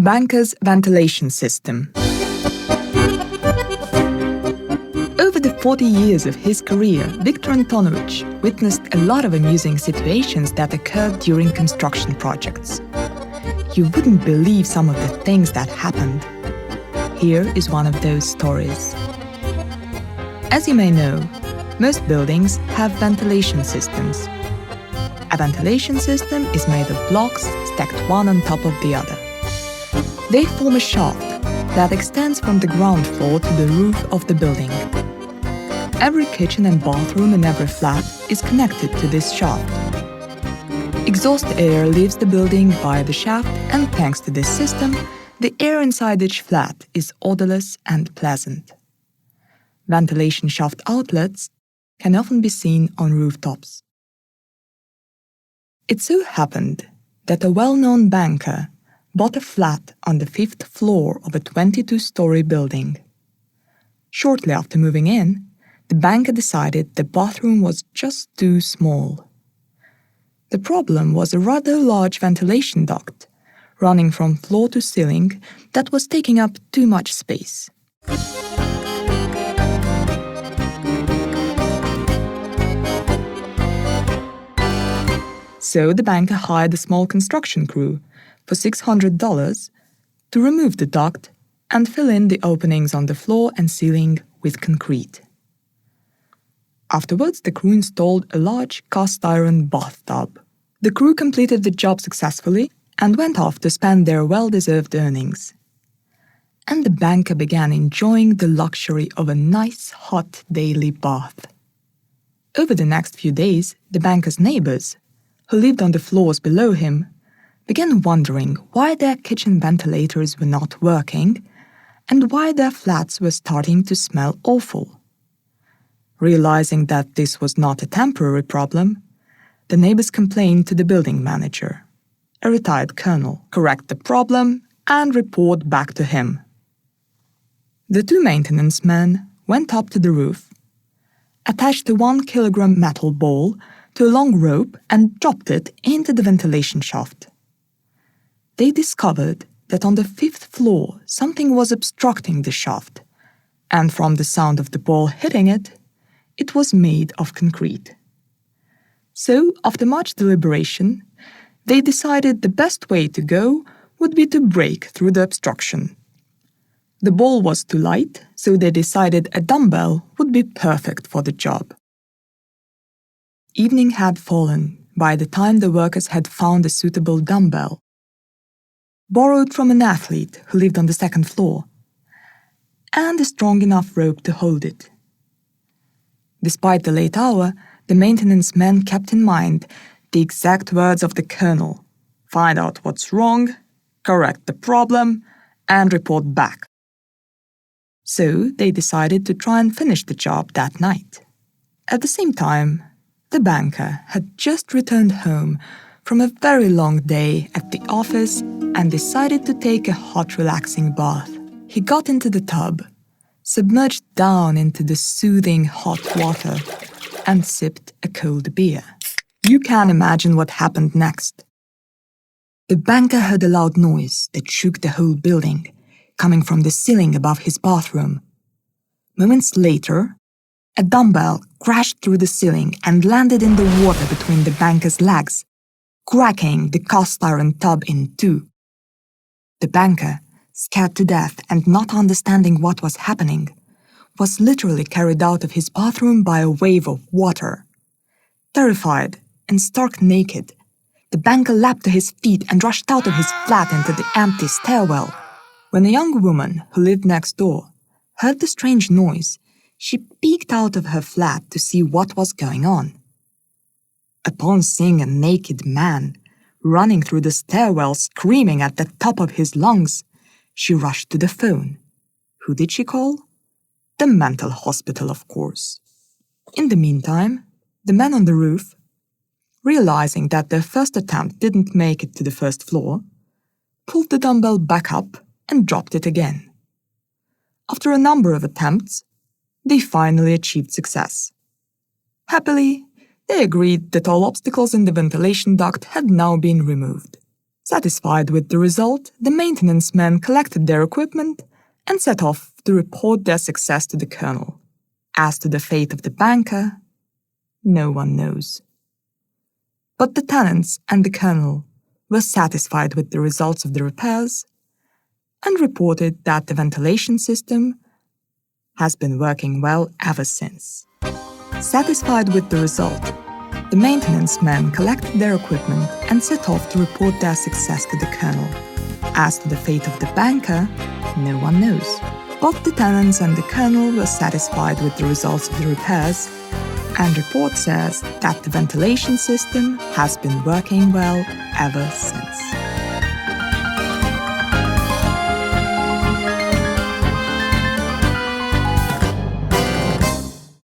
banker's ventilation system. Over the 40 years of his career, Viktor Antonovich witnessed a lot of amusing situations that occurred during construction projects. You wouldn't believe some of the things that happened. Here is one of those stories. As you may know, most buildings have ventilation systems. A ventilation system is made of blocks stacked one on top of the other. They form a shaft that extends from the ground floor to the roof of the building. Every kitchen and bathroom in every flat is connected to this shaft. Exhaust air leaves the building via the shaft, and thanks to this system, the air inside each flat is odorless and pleasant. Ventilation shaft outlets can often be seen on rooftops. It so happened that a well-known banker bought a flat on the 5th floor of a 22-story building. Shortly after moving in, the banker decided the bathroom was just too small. The problem was a rather large ventilation duct running from floor to ceiling that was taking up too much space. So the banker hired a small construction crew for $600 to remove the duct and fill in the openings on the floor and ceiling with concrete. Afterwards, the crew installed a large cast-iron bathtub. The crew completed the job successfully and went off to spend their well-deserved earnings. And the banker began enjoying the luxury of a nice, hot daily bath. Over the next few days, the banker's neighbors, who lived on the floors below him, began wondering why their kitchen ventilators were not working and why their flats were starting to smell awful. Realizing that this was not a temporary problem, the neighbors complained to the building manager, a retired colonel, correct the problem and report back to him. The two maintenance men went up to the roof, attached a 1-kilogram metal ball to a long rope and dropped it into the ventilation shaft. They discovered that on the 5th floor something was obstructing the shaft, and from the sound of the ball hitting it, it was made of concrete. So, after much deliberation, they decided the best way to go would be to break through the obstruction. The ball was too light, so they decided a dumbbell would be perfect for the job. Evening had fallen by the time the workers had found a suitable dumbbell, borrowed from an athlete who lived on the 2nd floor, and a strong enough rope to hold it. Despite the late hour, the maintenance men kept in mind the exact words of the colonel: find out what's wrong, correct the problem, and report back. So they decided to try and finish the job that night. At the same time, the banker had just returned home from a very long day at the office and decided to take a hot, relaxing bath. He got into the tub, submerged down into the soothing hot water, and sipped a cold beer. You can imagine what happened next. The banker heard a loud noise that shook the whole building, coming from the ceiling above his bathroom. Moments later, a dumbbell crashed through the ceiling and landed in the water between the banker's legs, cracking the cast-iron tub in two. The banker, scared to death and not understanding what was happening, was literally carried out of his bathroom by a wave of water. Terrified and stark naked, the banker leapt to his feet and rushed out of his flat into the empty stairwell. When a young woman who lived next door heard the strange noise, she peeked out of her flat to see what was going on. Upon seeing a naked man running through the stairwell screaming at the top of his lungs, she rushed to the phone. Who did she call? The mental hospital, of course. In the meantime, the men on the roof, realizing that their first attempt didn't make it to the 1st floor, pulled the dumbbell back up and dropped it again. After a number of attempts, they finally achieved success. Happily, they agreed that all obstacles in the ventilation duct had now been removed. Satisfied with the result, the maintenance men collected their equipment and set off to report their success to the colonel. As to the fate of the banker, no one knows. But the tenants and the colonel were satisfied with the results of the repairs and reported that the ventilation system has been working well ever since. Satisfied with the result, the maintenance men collected their equipment and set off to report their success to the colonel. As to the fate of the banker, no one knows. Both the tenants and the colonel were satisfied with the results of the repairs, and report says that the ventilation system has been working well ever since.